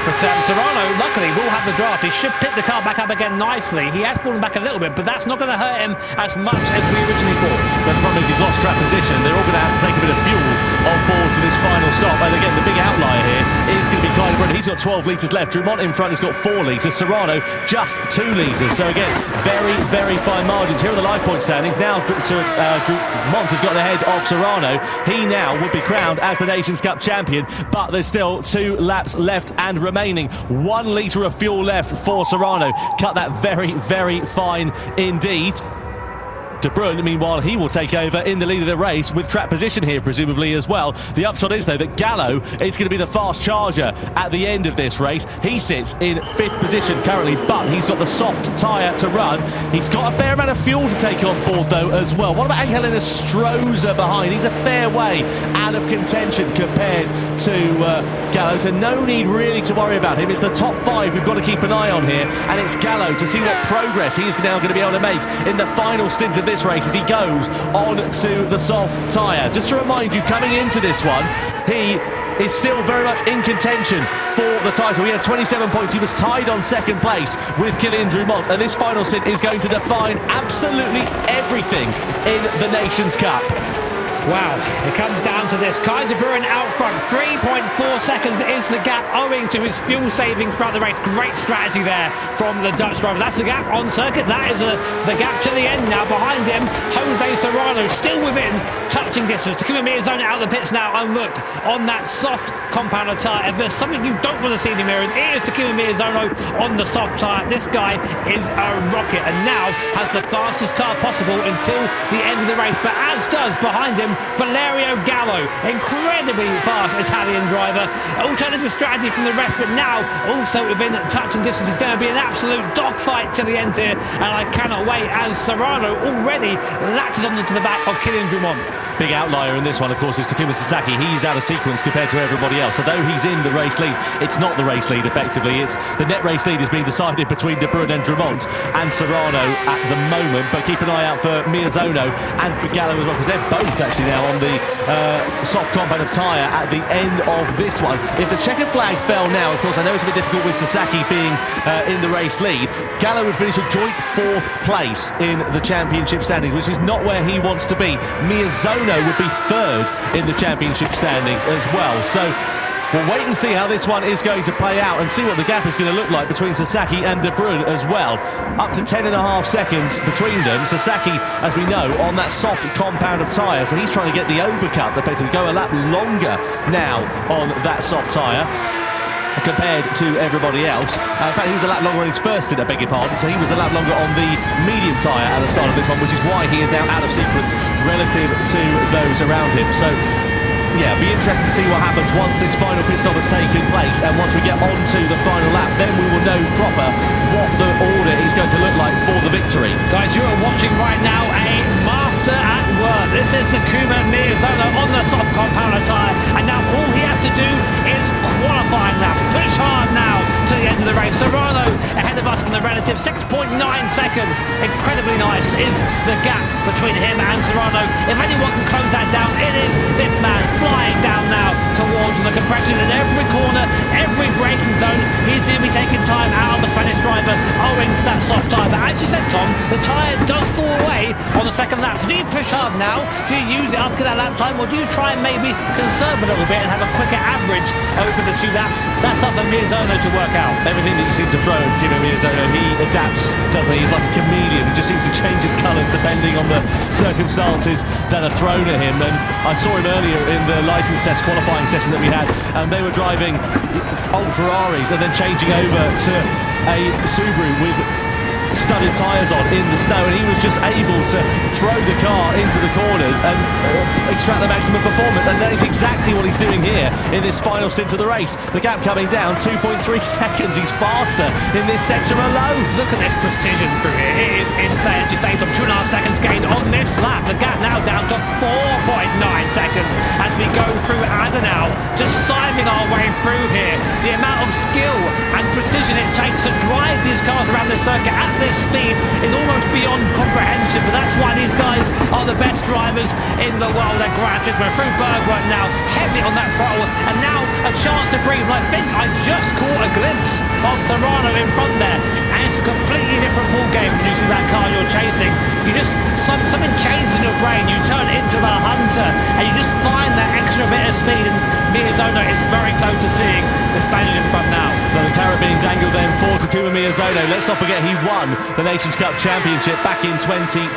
But Serrano, luckily, will have the draft. He should pick the car back up again nicely. He has fallen back a little bit, but that's not going to hurt him as much as we originally thought. But the problem is he's lost track position. They're all going to have to take a bit of fuel on board for this final stop. And again, the big outlier here is going to be Kai de Bruyne. He's got 12 litres left. Dumont in front has got 4 litres. Serrano just 2 litres. So again, very, very fine margins. Here are the live point standings. Now Dumont has got ahead of Serrano. He now would be crowned as the Nations Cup champion, but there's still 2 laps left and remaining. 1 litre of fuel left for Serrano. Cut that very, very fine indeed. De Bruyne, meanwhile, he will take over in the lead of the race with track position here, presumably, as well. The upshot is, though, that Gallo is going to be the fast charger at the end of this race. He sits in 5th position currently, but he's got the soft tyre to run. He's got a fair amount of fuel to take on board, though, as well. What about Angel Stroza behind? He's a fair way out of contention compared to Gallo, so no need really to worry about him. It's the top 5 we've got to keep an eye on here, and it's Gallo to see what progress he's now going to be able to make in the final stint of this race as he goes on to the soft tyre. Just to remind you, coming into this one, he is still very much in contention for the title. He had 27 points. He was tied on 2nd place with Kylian Dumont, and this final stint is going to define absolutely everything in the Nations Cup. Wow, it comes down to this. Kai de Bruyne out front, 3.4 seconds is the gap owing to his fuel saving throughout the race. Great strategy there from the Dutch driver. That's the gap on circuit. That is the gap to the end now. Behind him, Jose Serrano still within touching distance. Takuma Miyazono out of the pits now, and look, on that soft compounder tyre, if there's something you don't want to see in the mirrors, it is Takuma Miyazono on the soft tyre. This guy is a rocket and now has the fastest car possible until the end of the race, but as does behind him Valerio Gallo, incredibly fast Italian driver. Alternative strategy from the rest, but now also within touching distance. It's going to be an absolute dogfight to the end here, and I cannot wait as Serrano already latches onto the back of Kylian Dumont. Big outlier in this one, of course, is Takuma Sasaki. He's out of sequence compared to everybody else. Although he's in the race lead, it's not the race lead, effectively. It's the net race lead is being decided between De Bruyne and Dumont and Serrano at the moment. But keep an eye out for Miyazono and for Gallo as well, because they're both actually now on the soft compound of tyre at the end of this one. If the checkered flag fell now, of course, I know it's a bit difficult with Sasaki being in the race lead. Gallo would finish a joint 4th place in the championship standings, which is not where he wants to be. Miyazono would be 3rd in the championship standings as well. So we'll wait and see how this one is going to play out and see what the gap is going to look like between Sasaki and De Bruyne as well. Up to 10.5 seconds between them. Sasaki, as we know, on that soft compound of tyre, so he's trying to get the overcut, effectively go a lap longer now on that soft tyre compared to everybody else. In fact, he was a lap longer on his first stint, I beg your pardon, so he was a lap longer on the medium tyre at the start of this one, which is why he is now out of sequence relative to those around him. So yeah, be interested to see what happens once this final pit stop has taken place, and once we get on to the final lap, then we will know proper what the order is going to look like for the victory. Guys, you are watching right now a master at work. This is Takuma Miyazono on the soft compounder tyre, and now all he has to do is qualifying laps. Push hard now to the end of the race. Serrano ahead of us on the relative 6.9 seconds. Incredibly nice is the gap between him and Serrano. If anyone can close that down, it is this man flying down now towards the compression in every corner, every braking zone. He's going to be taking time out of the Spanish driver owing to that soft tyre. But as you said, Tom, the tyre does fall away on the second lap. So do you push hard now? Do you use it up to that lap time, or do you try and maybe conserve a little bit and have a quicker average edge over the 2 laps. That's up for Miyazono to work out. Everything that you seem to throw at Kimi Miyazono, he adapts, doesn't he? He's like a chameleon. He just seems to change his colours depending on the circumstances that are thrown at him. And I saw him earlier in the licence test qualifying session that we had, and they were driving old Ferraris and then changing over to a Subaru with studded tyres on in the snow, and he was just able to throw the car into the corners and extract the maximum performance, and that is exactly what he's doing here in this final stint of the race. The gap coming down 2.3 seconds. He's faster in this sector alone. Look at this precision through here. It is insane. As you say, from 2.5 seconds gained on this lap. The gap now down to 4.9 seconds as we go through Adenau, just siving our way through here. The amount of skill and precision it takes to drive these cars around this circuit at this speed is almost beyond comprehension, but that's why these guys are the best drivers in the world at Gran Turismo. Through Bergwijn now, heavy on that throttle, and now a chance to breathe. And I think I just caught a glimpse of Serrano in front there, and it's a completely different ball game when you see that car you're chasing. You just, something changes in your brain. You turn into the hunter, and you just find that extra bit of speed, and Miyazono is very close to seeing the Spaniard in front now. So the carrot being dangled then for Takuma Miyazono. Let's not forget he won the Nations Cup Championship back in 2020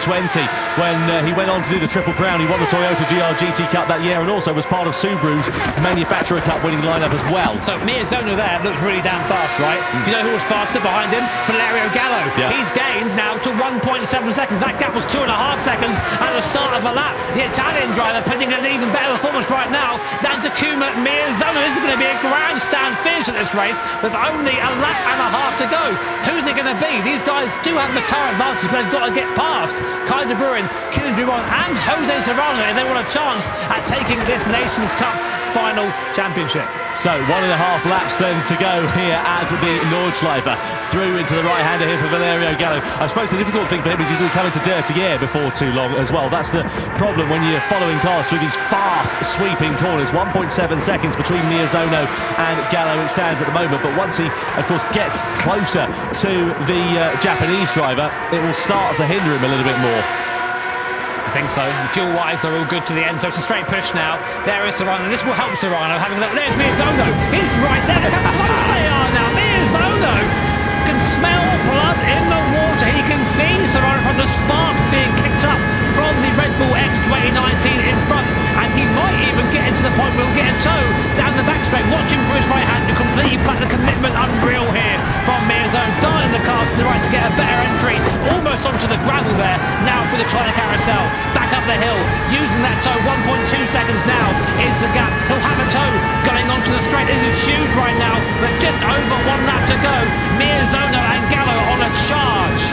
when he went on to do the Triple Crown. He won the Toyota GR-GT Cup that year and also was part of Subaru's Manufacturer Cup winning lineup as well. So Miyazono there looks really damn fast, right? Do you know who was faster behind him? Valerio Gallo. Yeah. He's gained now to 1.7 seconds. That gap was 2.5 seconds at the start of a lap. The Italian driver putting an even better performance right now than Takuma Miyazono. This is going to be a grandstand finish at this race with only a lap and a half to go. Who's it going to be? These guys do have the tyre advantage, but they've got to get past Kai de Bruin, Kylian Drummond and Jose Serrano if they want a chance at taking this Nations Cup final championship. So 1.5 laps then to go here at the Nordschleife. Through into the right-hander here for Valerio Gallo. I suppose the difficult thing for him is he's going to come into dirty air before too long as well. That's the problem when you're following cars through these fast sweeping corners. 1.7 seconds between Miyazono and Gallo it stands at the moment, but once he of course gets closer to the Japanese driver, it will start to hinder him a little bit more. I think so. Fuel-wise, they're all good to the end, so it's a straight push now. There is Serrano. This will help Serrano. Having a look. There's Miyazono. He's right there. Look how close they are now. Miyazono can smell blood in the water. He can see Serrano from the sparks being kicked up from the Red Bull X 2019 in front, and he might even get into the point where he'll get a toe down the back straight. Watch him for his right hand to completely flat the commitment. Unreal here from Miyazono. Dialing the car to the right to get a better entry. Almost onto the gravel there. Now through the China carousel. Back up the hill. Using that toe. 1.2 seconds now is the gap. He'll have a toe going onto the straight. This is huge right now, but just over 1 lap to go. Miyazono and Gallo on a charge.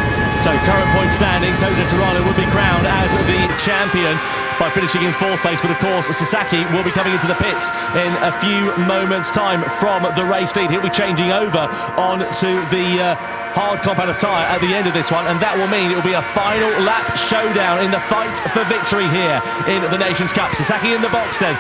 So current point standings, Jose Serrano will be crowned as the champion by finishing in 4th place, but of course Sasaki will be coming into the pits in a few moments time from the race lead. He'll be changing over onto the hard compound of tyre at the end of this one, and that will mean it will be a final lap showdown in the fight for victory here in the Nations Cup. Sasaki in the box then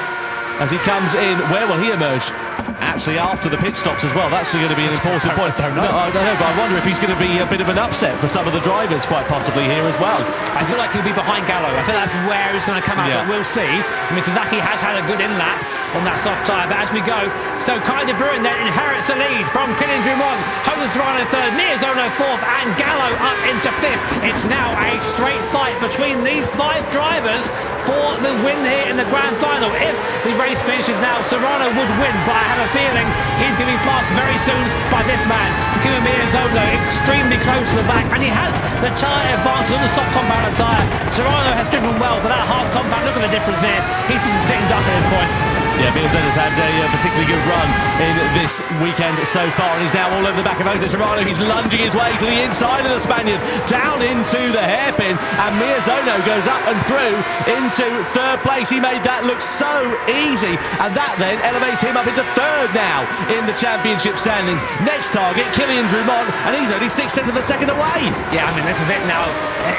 as he comes in. Where will he emerge? Actually after the pit stops as well. That's going to be an important point. I don't know. No, I don't know, but I wonder if he's going to be a bit of an upset for some of the drivers quite possibly here as well. I feel like he'll be behind Gallo. I feel that's where he's going to come out, Yeah. but we'll see. I mean, Sasaki has had a good in-lap on that soft tyre, but as we go, so Kai de Bruin then inherits the lead from Kylian Drummond, Jose Serrano 3rd, Miyazono 4th, and Gallo up into 5th. It's now a straight fight between these 5 drivers for the win here in the grand final. If the race finishes now, Serrano would win, but I have a feeling he's going to be passed very soon by this man. Takuma Miyazono extremely close to the back, and he has the tyre advantage on the soft compound of tyre. Serrano has driven well, but that hard compound, look at the difference here. He's just a sitting duck at this point. Yeah, Miyazono's had a particularly good run in this weekend so far, and he's now all over the back of Jose Serrano. He's lunging his way to the inside of the Spaniard, down into the hairpin, and Miyazono goes up and through into 3rd place. He made that look so easy, and that then elevates him up into 3rd now in the championship standings. Next target, Kylian Drummond, and he's only 6 tenths of a second away. Yeah, I mean, this is it now.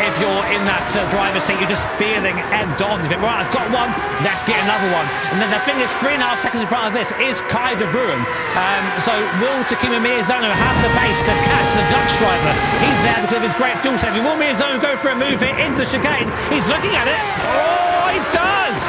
If you're in that driver's seat, you're just feeling ebbed on. You think, right, I've got one, let's get another one. And then the thing is, 3.5 seconds in front of this is Kai de Bruin. So will Takuma Miyazono have the pace to catch the Dutch driver? He's there because of his great fuel saving. Will Miyazono go for a move here into the chicane? He's looking at it. Oh, he does!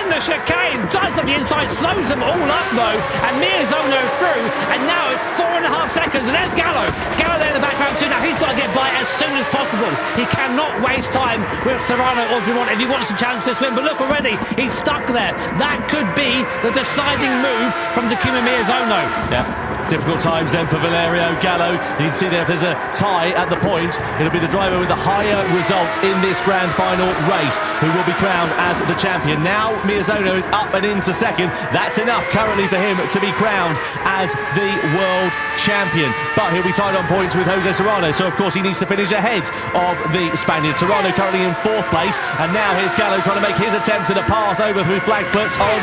In the the chicane, does up the inside, slows them all up though, and Miyazono through, and now it's 4.5 seconds, and there's Gallo there in the background too. Now he's got to get by as soon as possible. He cannot waste time with Serrano or Dumont if he wants to challenge this win, but look already, he's stuck there. That could be the deciding move from Takuma Miyazono. Yeah. Difficult times then for Valerio Gallo. You can see there if there's a tie at the point, it'll be the driver with the higher result in this grand final race who will be crowned as the champion. Now Miyazono is up and into second. That's enough currently for him to be crowned as the world champion. But he'll be tied on points with Jose Serrano, so of course he needs to finish ahead of the Spaniard. Serrano currently in 4th place, and now here's Gallo trying to make his attempt at a pass over through flag puts on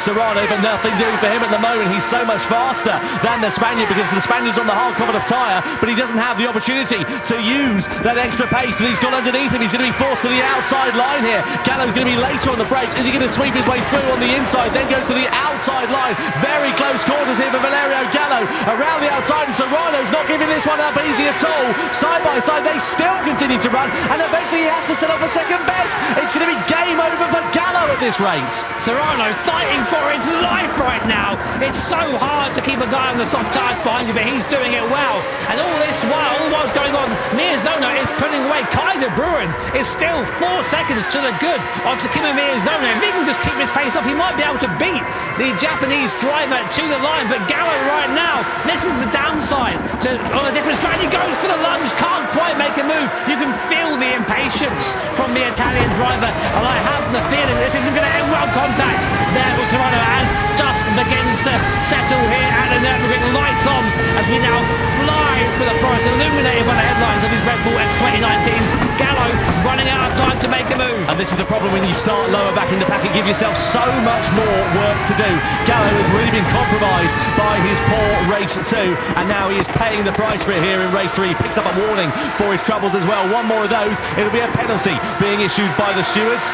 Serrano, but nothing doing for him at the moment. He's so much faster than the Spaniard because the Spaniard's on the hard covered of tyre, but he doesn't have the opportunity to use that extra pace, and he's gone underneath him. He's going to be forced to the outside line here. Gallo's going to be later on the brakes. Is he going to sweep his way through on the inside, then go to the outside line? Very close quarters here for Valerio Gallo around the outside, and Serrano's not giving this one up easy at all. Side by side they still continue to run, and eventually he has to set off a second best. It's going to be game over for Gallo at this rate. Serrano fighting for his life right now. It's so hard to keep a guy on the soft tyres behind you, but he's doing it well. And all this while, what's going on, Miyazono is putting away. Kai de Bruin is still 4 seconds to the good of Takuma Miyazono. If he can just keep his pace up, he might be able to beat the Japanese driver to the line. But Gallo right now, this is the downside on a different strategy. Goes for the lunge, can't quite make a move. You can feel the impatience from the Italian driver, and I have the feeling this isn't going to end well. Contact there with Serrano as dusk begins to settle here at the Nürburgring. Lights on as we now fly through the forest, illuminated by the headlines of his Red Bull X 2019s. Gallo running out of time to make a move. And this is the problem when you start lower back in the pack. It gives yourself so much more work to do. Gallo has really been compromised by his poor race 2, and now he is paying the price for it here in race 3. He picks up a warning for his troubles as well. One more of those, it'll be a penalty being issued by the stewards.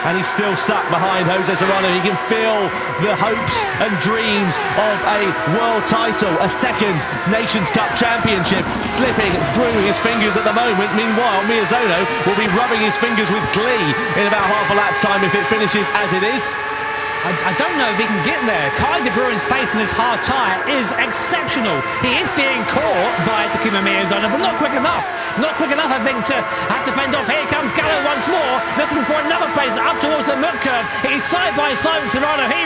And he's still stuck behind Jose Serrano. He can feel the hopes and dreams of a world title, a second Nations Cup championship slipping through his fingers at the moment. Meanwhile, Miyazono will be rubbing his fingers with glee in about half a lap's time if it finishes as it is. I don't know if he can get there. Kai de Bruin's pace in this hard tyre is exceptional. He is being caught by Takuma Miyazono, but not quick enough. Not quick enough, I think, to have to fend off. Here comes Gallo once more, looking for another place up towards the mud curve. He's side by side with Serrano. He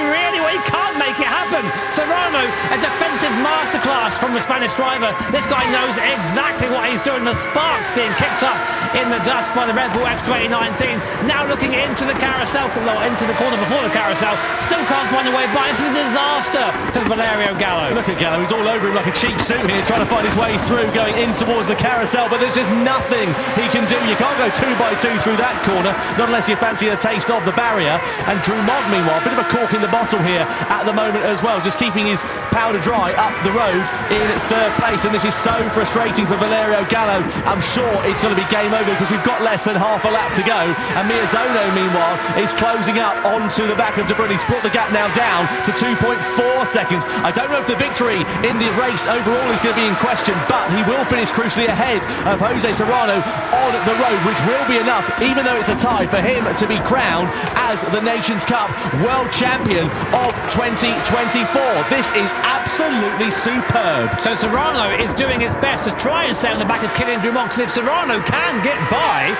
can't make it happen. Serrano, a defensive masterclass from the Spanish driver. This guy knows exactly what he's doing. The sparks being kicked up in the dust by the Red Bull X 2019. Now looking into the carousel, into the corner before the carousel. Still can't find a way by. It's a disaster for Valerio Gallo. Look at Gallo, he's all over him like a cheap suit here, trying to find his way through, going in towards the carousel, but there's just nothing he can do. You can't go 2x2 through that corner, not unless you fancy a taste of the barrier. And Dumont, meanwhile, a bit of a cork in the bottle here at the moment as well, just keeping his powder dry up the road in 3rd place. And this is so frustrating for Valerio Gallo. I'm sure it's going to be game over because we've got less than half a lap to go. And Miyazono, meanwhile, is closing up onto the back of De Bruyne. He's brought the gap now down to 2.4 seconds. I don't know if the victory in the race overall is going to be in question, but he will finish crucially ahead of Jose Serrano on the road, which will be enough, even though it's a tie, for him to be crowned as the Nations Cup World Champion of 2024. This is absolutely superb. So Serrano is doing his best to try and stay on the back of Kylian Dumont, because if Serrano can get by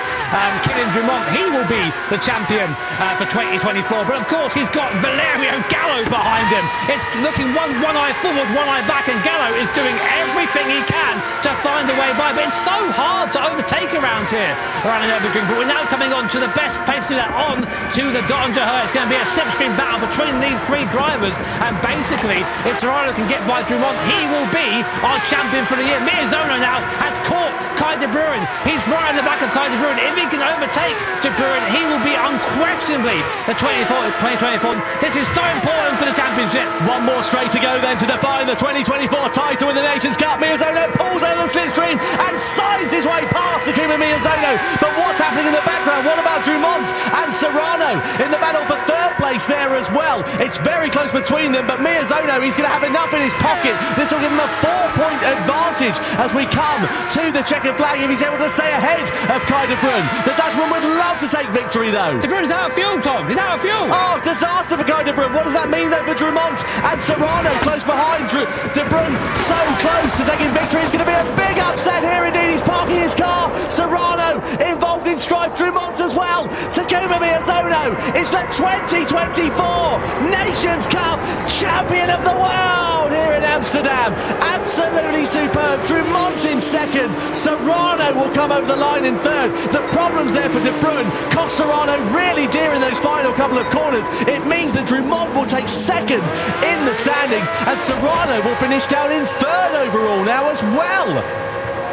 Kylian Dumont, he will be the champion for 2024. But of course, he's got Valerio Gallo behind him. It's looking one eye forward, one eye back, and Gallo is doing everything he can to find a way by. But it's so hard to overtake around here, around the Nürburgring. But we're now coming on to the best place to do that, on to the Dottinger It's going to be a slipstream battle between these 3 drivers, and basically, if Serrano can get by Dumont, he will be our champion for the year. Miyazono now has caught Kai de Bruin. He's right in the back of Kai de Bruin. If he can overtake de Bruin, he will be unquestionably the 2024. This is so important for the championship. One more straight to go then to define the 2024 title in the Nations Cup. Miyazono pulls out of the slipstream and sides his way past Takuma Miyazono. But what's happening in the background? What about Dumont and Serrano in the battle for 3rd place there as well? It's very close between them, but Miyazono, he's going to have enough in his pocket. This will give him a 4-point advantage as we come to the checkered flag if he's able to stay ahead of Kai de Bruyne. The Dutchman would love to take victory though. De Bruyne's out of fuel, Tom. He's out of fuel. Oh, disaster for Kai de Bruyne. What does that mean though for Drummond and Serrano close behind? De Bruyne so close to taking victory. It's going to be a big upset here indeed. He's parking his car. Serrano involved in strife. Drummond as well. Takuma Miyazono is the 2024 Nations Cup champion of the world here in Amsterdam. Absolutely superb. Drummond in second. Serrano will come over the line in third. The problems there for De Bruyne cost Serrano really dear in those final couple of corners. It means that Drummond will take second in the standings and Serrano will finish down in third overall now as well.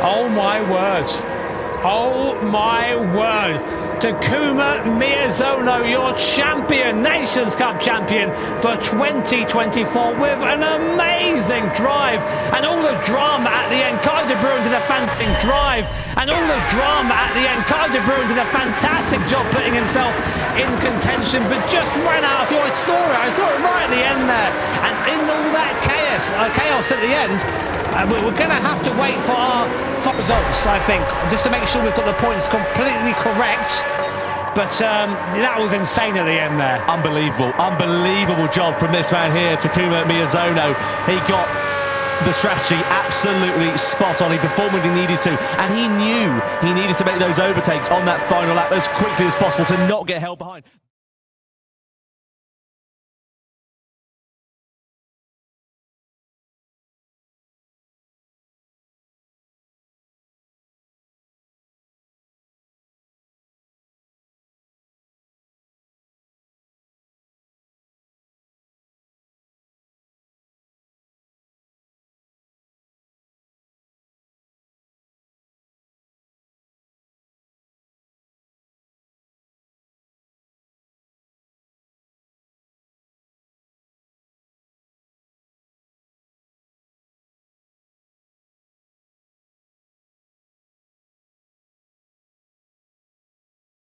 Oh my words. Oh my words. Takuma Miyazono, your champion, Nations Cup champion for 2024 with an amazing drive and all the drama at the end. Kai de Bruyne did a fantastic drive and all the drama at the end. Kai de Bruyne did a fantastic job putting himself in contention but just ran out of fuel. I saw it right at the end there, and in all that chaos at the end, we're going to have to wait for our results, I think, just to make sure we've got the points completely correct. But that was insane at the end there. Unbelievable job from this man here, Takuma Miyazono. He got the strategy absolutely spot on. He performed when he needed to, and he knew he needed to make those overtakes on that final lap as quickly as possible to not get held behind.